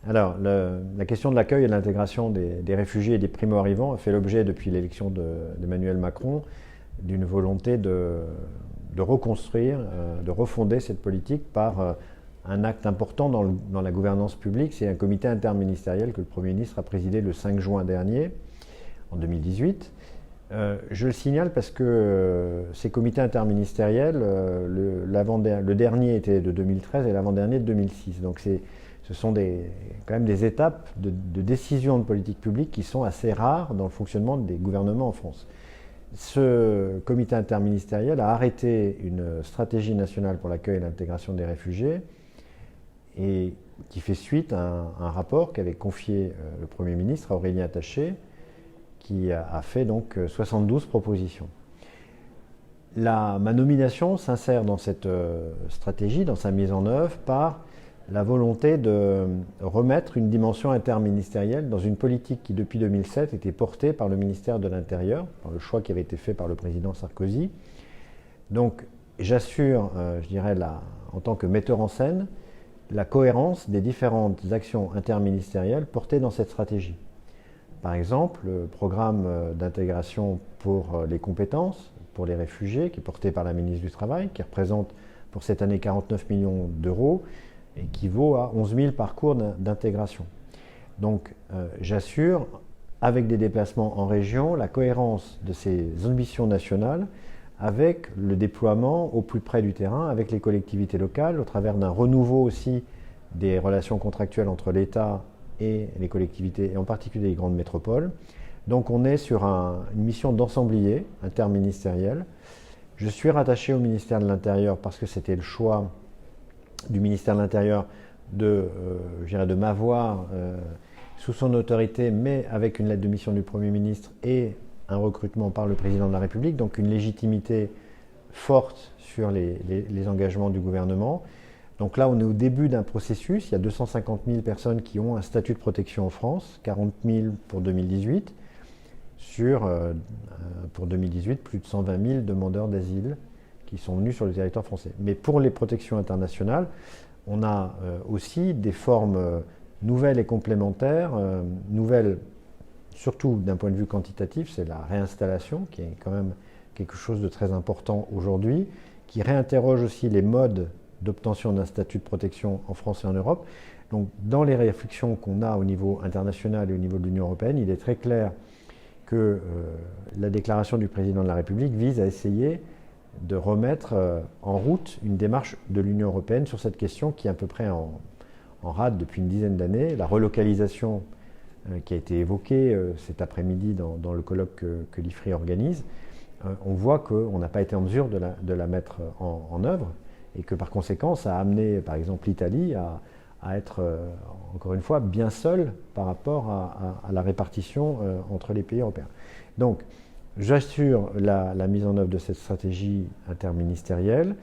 Alors, la question de l'accueil et de l'intégration des réfugiés et des primo-arrivants a fait l'objet, depuis l'élection d'Emmanuel Macron, d'une volonté de reconstruire, de refonder cette politique par un acte important dans la gouvernance publique. C'est un comité interministériel que le Premier ministre a présidé le 5 juin dernier, en 2018. Je le signale parce que ces comités interministériels, le dernier était de 2013 et l'avant-dernier de 2006. Donc ce sont quand même des étapes de décision de politique publique qui sont assez rares dans le fonctionnement des gouvernements en France. Ce comité interministériel a arrêté une stratégie nationale pour l'accueil et l'intégration des réfugiés et qui fait suite à un rapport qu'avait confié le Premier ministre à Aurélien Taché, qui a fait donc 72 propositions. Ma nomination s'insère dans cette stratégie, dans sa mise en œuvre, par la volonté de remettre une dimension interministérielle dans une politique qui, depuis 2007, était portée par le ministère de l'Intérieur, par le choix qui avait été fait par le président Sarkozy. Donc, j'assure, je dirais, en tant que metteur en scène, la cohérence des différentes actions interministérielles portées dans cette stratégie. Par exemple, le programme d'intégration pour les compétences, pour les réfugiés, qui est porté par la ministre du Travail, qui représente pour cette année 49 millions d'euros, équivaut à 11 000 parcours d'intégration. Donc j'assure, avec des déplacements en région, la cohérence de ces ambitions nationales avec le déploiement au plus près du terrain, avec les collectivités locales, au travers d'un renouveau aussi des relations contractuelles entre l'État et les collectivités, et en particulier les grandes métropoles. Donc on est sur une mission d'ensemblier interministériel. Je suis rattaché au ministère de l'Intérieur parce que c'était le choix du ministère de l'Intérieur de m'avoir sous son autorité, mais avec une lettre de mission du Premier ministre et un recrutement par le Président de la République, donc une légitimité forte sur les engagements du gouvernement. Donc là, on est au début d'un processus. Il y a 250 000 personnes qui ont un statut de protection en France, 40 000 pour 2018. Pour 2018, plus de 120 000 demandeurs d'asile qui sont venus sur le territoire français. Mais pour les protections internationales, on a aussi des formes nouvelles et complémentaires, nouvelles surtout d'un point de vue quantitatif, c'est la réinstallation, qui est quand même quelque chose de très important aujourd'hui, qui réinterroge aussi les modes d'obtention d'un statut de protection en France et en Europe. Donc, dans les réflexions qu'on a au niveau international et au niveau de l'Union européenne, il est très clair que la déclaration du président de la République vise à essayer de remettre en route une démarche de l'Union européenne sur cette question qui est à peu près en rade depuis une dizaine d'années. La relocalisation qui a été évoquée cet après-midi dans le colloque que l'IFRI organise, on voit qu'on n'a pas été en mesure de la mettre en œuvre, et que par conséquent, ça a amené par exemple l'Italie à être, encore une fois, bien seule par rapport à la répartition entre les pays européens. Donc, j'assure la mise en œuvre de cette stratégie interministérielle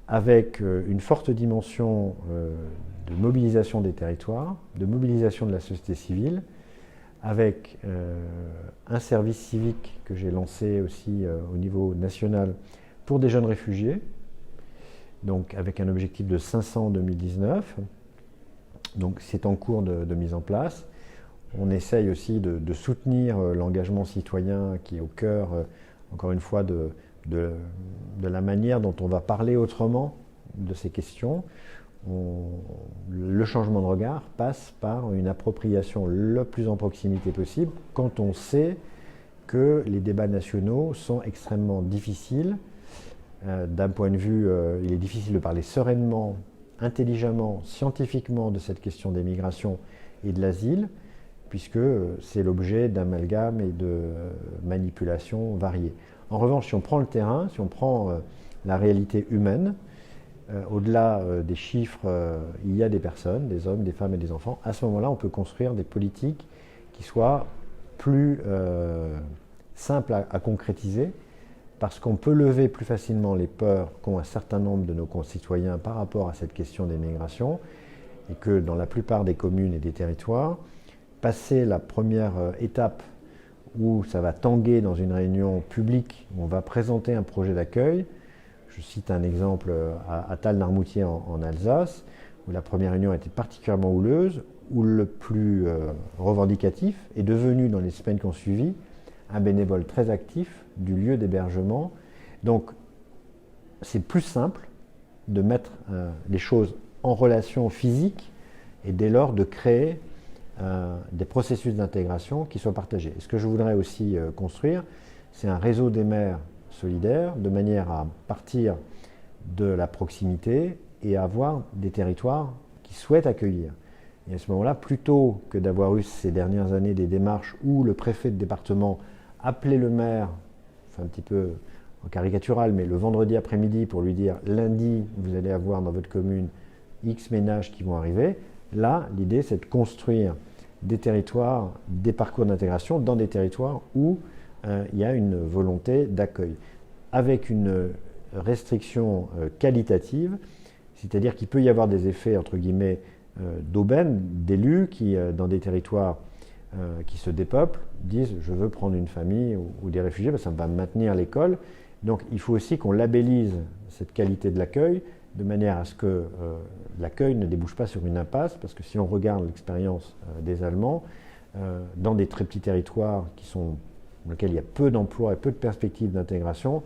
avec une forte dimension de mobilisation des territoires, de mobilisation de la société civile, avec un service civique que j'ai lancé aussi au niveau national pour des jeunes réfugiés, donc avec un objectif de 500 en 2019. Donc c'est en cours de mise en place. On essaye aussi de soutenir l'engagement citoyen qui est au cœur, encore une fois, de la manière dont on va parler autrement de ces questions. Le changement de regard passe par une appropriation le plus en proximité possible quand on sait que les débats nationaux sont extrêmement difficiles. D'un point de vue, il est difficile de parler sereinement, intelligemment, scientifiquement de cette question des migrations et de l'asile, puisque c'est l'objet d'amalgames et de manipulations variées. En revanche, si on prend le terrain, si on prend la réalité humaine, au-delà des chiffres, il y a des personnes, des hommes, des femmes et des enfants. À ce moment-là, on peut construire des politiques qui soient plus simples à concrétiser, parce qu'on peut lever plus facilement les peurs qu'ont un certain nombre de nos concitoyens par rapport à cette question des migrations, et que dans la plupart des communes et des territoires, passer la première étape où ça va tanguer dans une réunion publique, où on va présenter un projet d'accueil. Je cite un exemple à Tall-Narmoutier en Alsace, où la première réunion était particulièrement houleuse, ou le plus revendicatif, est devenu dans les semaines qui ont suivi un bénévole très actif du lieu d'hébergement. Donc c'est plus simple de mettre les choses en relation physique et dès lors de créer des processus d'intégration qui soient partagés. Et ce que je voudrais aussi construire, c'est un réseau des maires solidaires, de manière à partir de la proximité et à avoir des territoires qui souhaitent accueillir. Et à ce moment-là, plutôt que d'avoir eu ces dernières années des démarches où le préfet de département appelait le maire, enfin un petit peu en caricatural, mais le vendredi après-midi pour lui dire lundi, vous allez avoir dans votre commune X ménages qui vont arriver. Là, l'idée, c'est de construire des territoires, des parcours d'intégration dans des territoires où il y a une volonté d'accueil, avec une restriction qualitative, c'est-à-dire qu'il peut y avoir des effets, entre guillemets, d'aubaine, d'élus qui, dans des territoires qui se dépeuplent, disent « je veux prendre une famille ou des réfugiés, ça va maintenir l'école ». Donc il faut aussi qu'on labellise cette qualité de l'accueil de manière à ce que l'accueil ne débouche pas sur une impasse, parce que si on regarde l'expérience des Allemands, dans des très petits territoires dans lesquels il y a peu d'emplois et peu de perspectives d'intégration,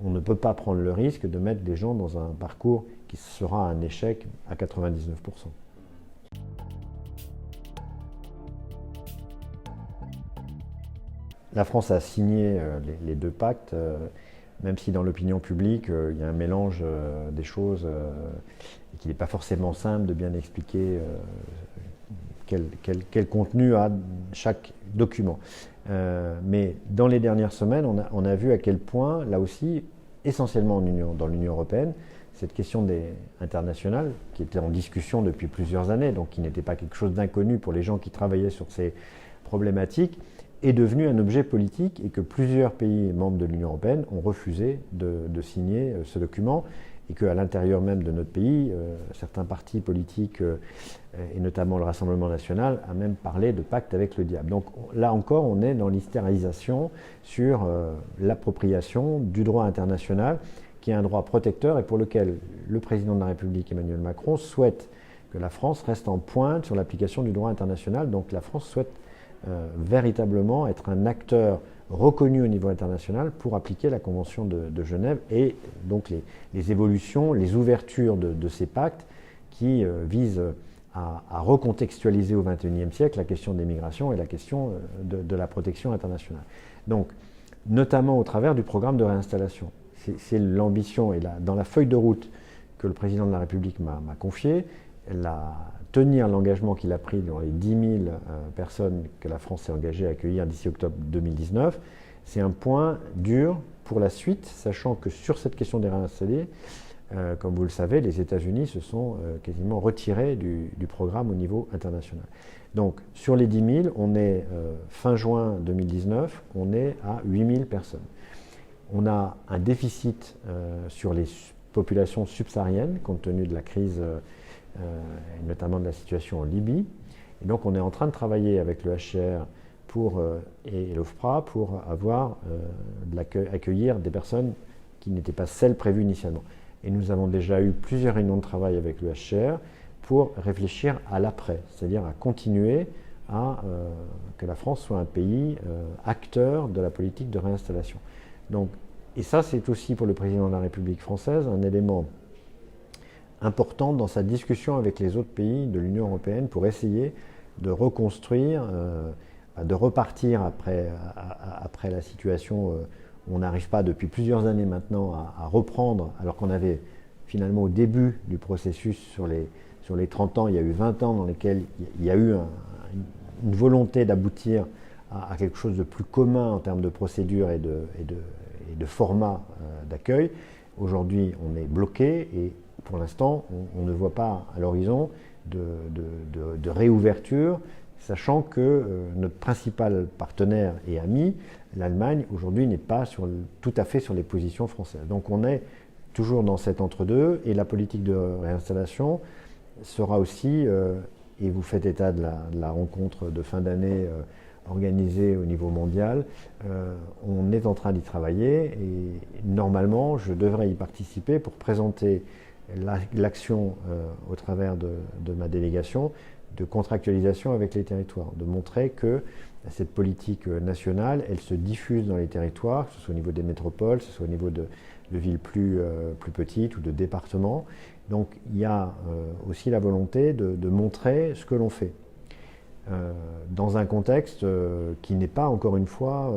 on ne peut pas prendre le risque de mettre des gens dans un parcours qui sera un échec à 99%. La France a signé les deux pactes, même si dans l'opinion publique, il y a un mélange des choses et qu'il n'est pas forcément simple de bien expliquer quel contenu a chaque document. Mais dans les dernières semaines, on a vu à quel point, là aussi, essentiellement dans l'Union européenne, cette question internationale, qui était en discussion depuis plusieurs années, donc qui n'était pas quelque chose d'inconnu pour les gens qui travaillaient sur ces problématiques, est devenue un objet politique et que plusieurs pays membres de l'Union européenne ont refusé de signer ce document et qu'à l'intérieur même de notre pays, certains partis politiques, et notamment le Rassemblement national, a même parlé de pacte avec le diable. Donc là encore, on est dans l'hystérisation sur l'appropriation du droit international, qui est un droit protecteur et pour lequel le président de la République, Emmanuel Macron, souhaite que la France reste en pointe sur l'application du droit international. Donc la France souhaite véritablement être un acteur reconnu au niveau international pour appliquer la Convention de Genève et donc les évolutions, les ouvertures de ces pactes qui visent à recontextualiser au XXIe siècle la question des migrations et la question de la protection internationale. Donc, notamment au travers du programme de réinstallation. C'est l'ambition et dans la feuille de route que le président de la République m'a confiée, tenir l'engagement qu'il a pris dans les 10 000 personnes que la France s'est engagée à accueillir d'ici octobre 2019, c'est un point dur pour la suite, sachant que sur cette question des réinstallés, comme vous le savez, les États-Unis se sont quasiment retirés du programme au niveau international. Donc sur les 10 000, on est fin juin 2019, on est à 8 000 personnes. On a un déficit sur les populations subsahariennes, compte tenu de la crise et notamment de la situation en Libye. Et donc on est en train de travailler avec le HCR et l'OFPRA pour accueillir des personnes qui n'étaient pas celles prévues initialement. Et nous avons déjà eu plusieurs réunions de travail avec le HCR pour réfléchir à l'après, c'est-à-dire à continuer que la France soit un pays acteur de la politique de réinstallation. Donc, et ça, c'est aussi pour le président de la République française un élément important dans sa discussion avec les autres pays de l'Union européenne pour essayer de reconstruire, de repartir après la situation où on n'arrive pas depuis plusieurs années maintenant à reprendre, alors qu'on avait finalement au début du processus sur les 30 ans, il y a eu 20 ans dans lesquels il y a eu une volonté d'aboutir à quelque chose de plus commun en termes de procédure et de format d'accueil. Aujourd'hui, on est bloqué et pour l'instant, on ne voit pas à l'horizon de réouverture, sachant que notre principal partenaire et ami, l'Allemagne, aujourd'hui n'est pas tout à fait sur les positions françaises. Donc on est toujours dans cet entre-deux et la politique de réinstallation sera aussi, et vous faites état de la rencontre de fin d'année organisée au niveau mondial, on est en train d'y travailler et normalement je devrais y participer pour présenter l'action au travers de ma délégation de contractualisation avec les territoires, de montrer que cette politique nationale, elle se diffuse dans les territoires, que ce soit au niveau des métropoles, que ce soit au niveau de villes plus petites ou de départements. Donc il y a aussi la volonté de montrer ce que l'on fait, dans un contexte qui n'est pas, encore une fois,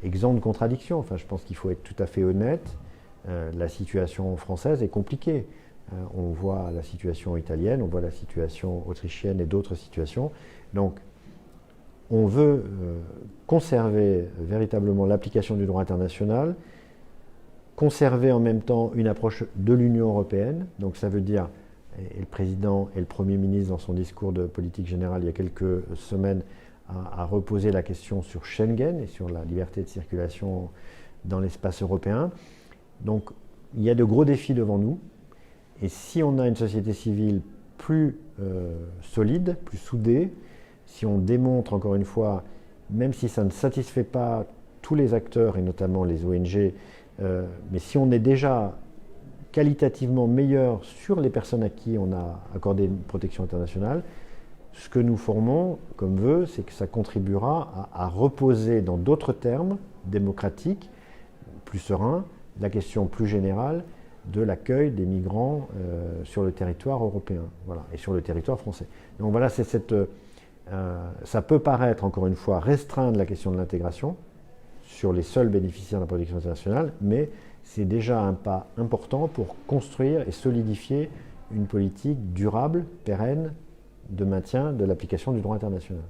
exempt de contradictions. Enfin, je pense qu'il faut être tout à fait honnête. La situation française est compliquée. On voit la situation italienne, on voit la situation autrichienne et d'autres situations. Donc, on veut conserver véritablement l'application du droit international, conserver en même temps une approche de l'Union européenne. Donc, ça veut dire, et le président et le Premier ministre, dans son discours de politique générale il y a quelques semaines, a reposé la question sur Schengen et sur la liberté de circulation dans l'espace européen. Donc, il y a de gros défis devant nous. Et si on a une société civile plus solide, plus soudée, si on démontre, encore une fois, même si ça ne satisfait pas tous les acteurs, et notamment les ONG, mais si on est déjà qualitativement meilleur sur les personnes à qui on a accordé une protection internationale, ce que nous formons comme vœu, c'est que ça contribuera à reposer dans d'autres termes démocratiques, plus sereins, la question plus générale de l'accueil des migrants sur le territoire européen, voilà, et sur le territoire français. Donc voilà, ça peut paraître, encore une fois, restreindre la question de l'intégration sur les seuls bénéficiaires de la protection internationale, mais c'est déjà un pas important pour construire et solidifier une politique durable, pérenne, de maintien de l'application du droit international.